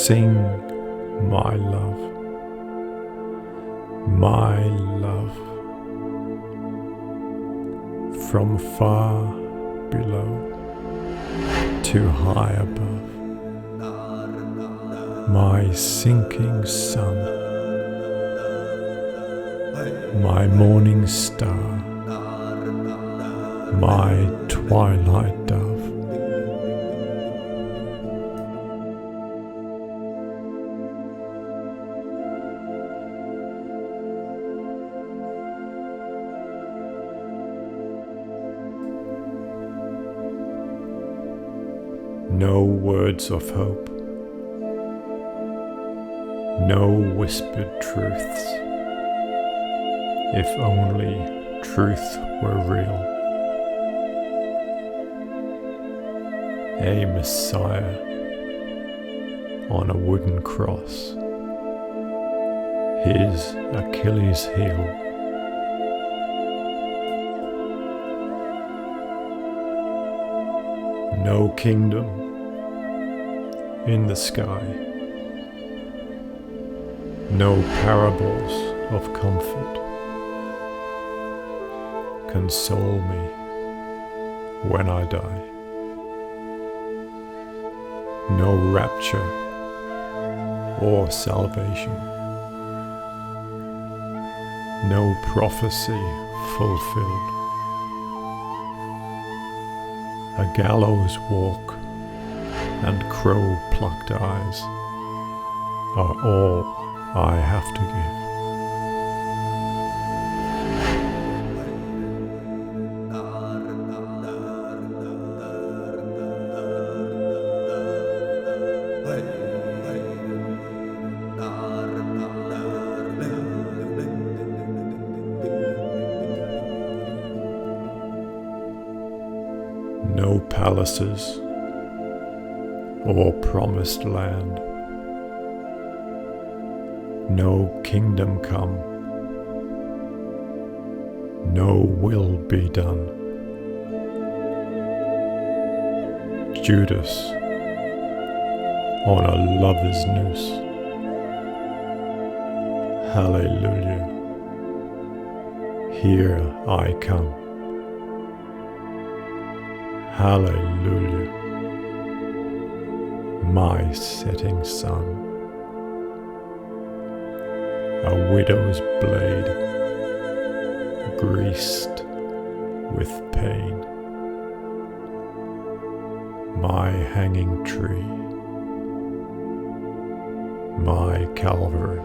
Sing, my love, my love, from far below to high above, my sinking sun, my morning star, my twilight dove. No words of hope, no whispered truths. If only truth were real. A Messiah on a wooden cross, his Achilles heel. No kingdom in the sky, no parables of comfort console me when I die. No rapture or salvation, no prophecy fulfilled. A gallows walk and crow-plucked eyes are all I have to give. No palaces or promised land, no kingdom come, no will be done. Judas on a lover's noose. Hallelujah, here I come. Hallelujah, my setting sun. A widow's blade, greased with pain. My hanging tree, my Calvary.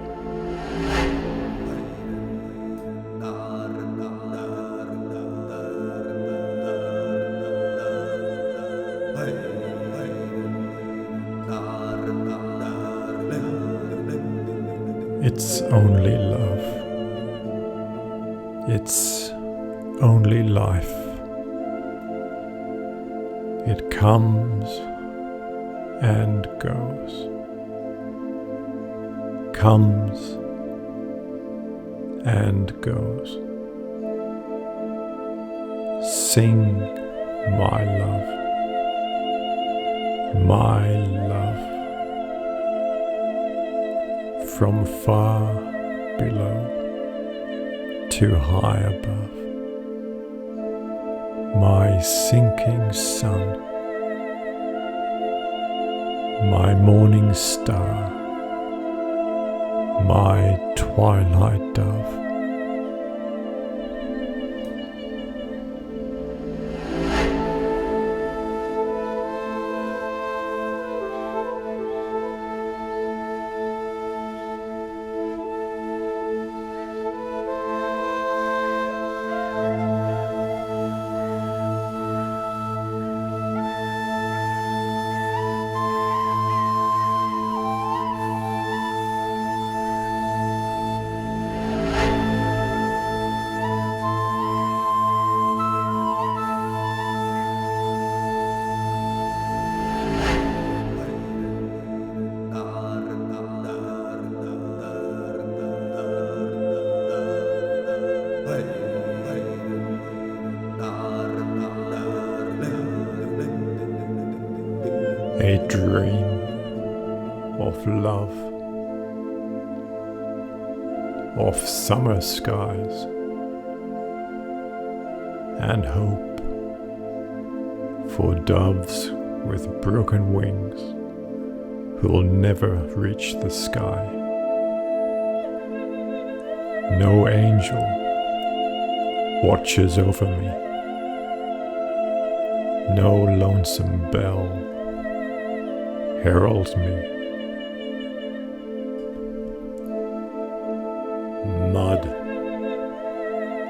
It's only love. It's only life. It comes and goes. Comes and goes. Sing, my love, my love. From far below to high above, my sinking sun, my morning star, my twilight dove. A dream of love, of summer skies and hope for doves with broken wings who'll never reach the sky. No angel watches over me, no lonesome bell heralds me. Mud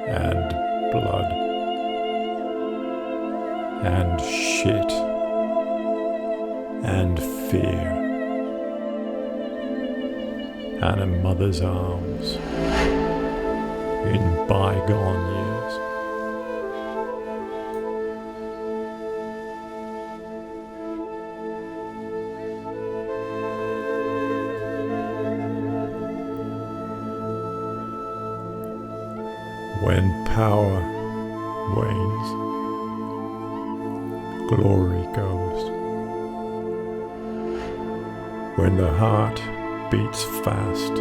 and blood and shit and fear, and a mother's arms in bygone years. When power wanes, glory goes. When the heart beats fast,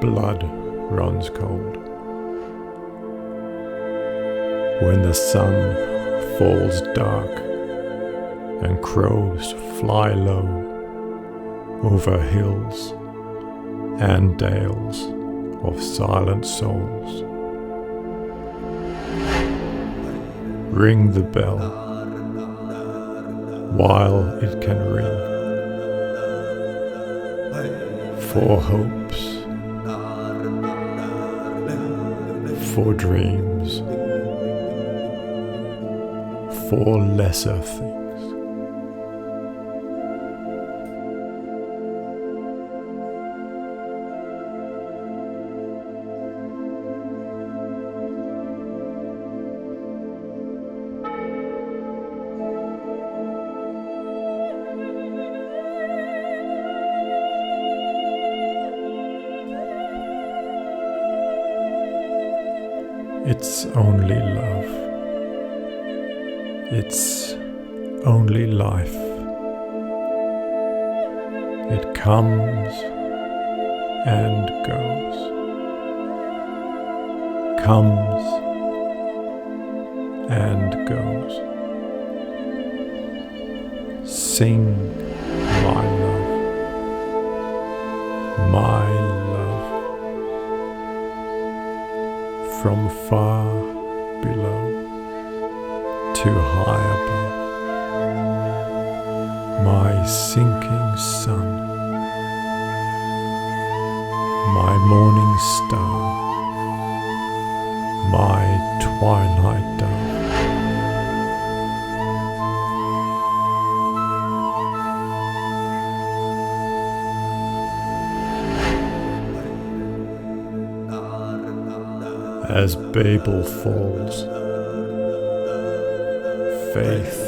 blood runs cold. When the sun falls dark and crows fly low over hills and dales of silent souls, ring the bell while it can ring, for hopes, for dreams, for lesser things. It's only love. It's only life. It comes and goes. Comes and goes. Sing my love. My love. From far below to high above, my sinking sun, my morning star, my twilight dove. As Babel falls, faith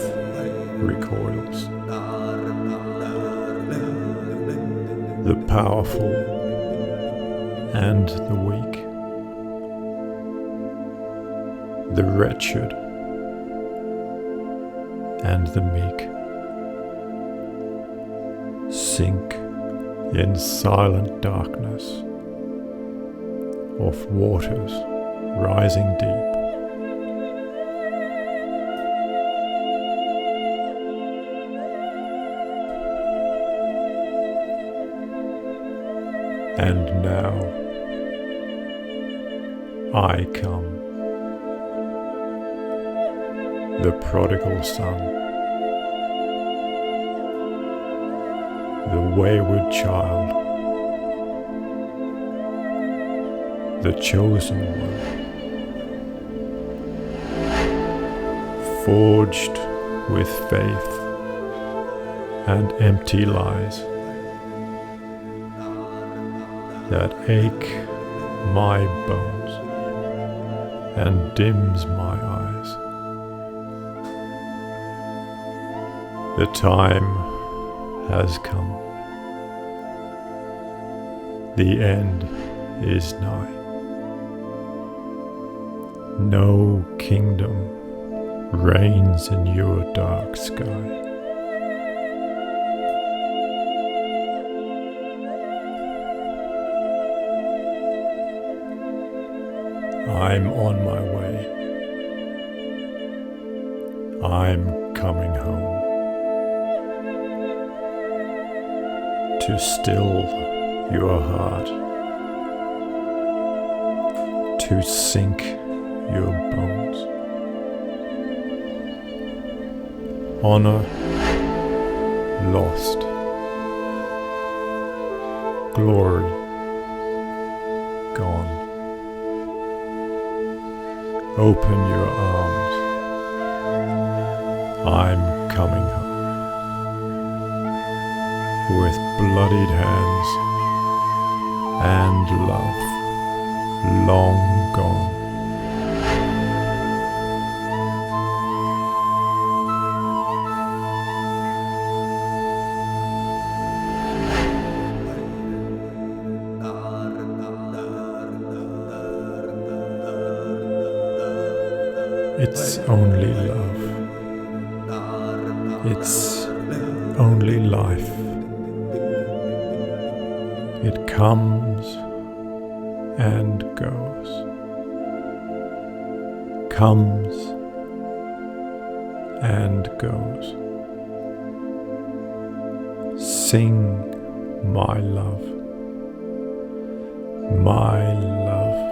recoils. The powerful and the weak, the wretched and the meek, sink in silent darkness of waters rising deep. And now I come, the prodigal son, the wayward child, the chosen one, forged with faith and empty lies that ache my bones and dims my eyes. The time has come. The end is nigh. No kingdom reigns in your dark sky. I'm on my way. I'm coming home to still your heart, to sink your bones. Honor lost, glory gone. Open your arms. I'm coming home with bloodied hands and love long gone. It's only love. It's only life. It comes and goes. Comes and goes. Sing, my love. My love.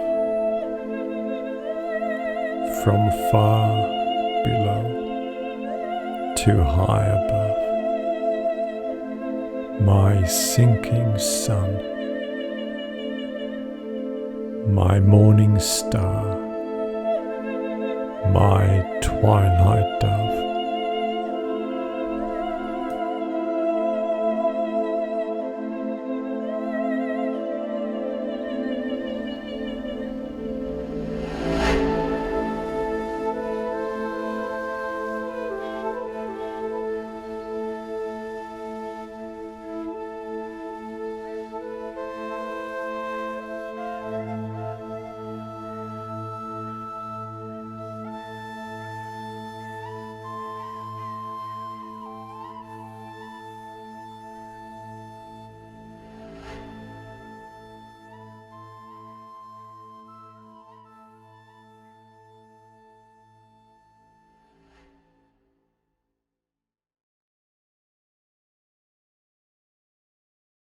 From far below to high above, my sinking sun, my morning star, my twilight dove.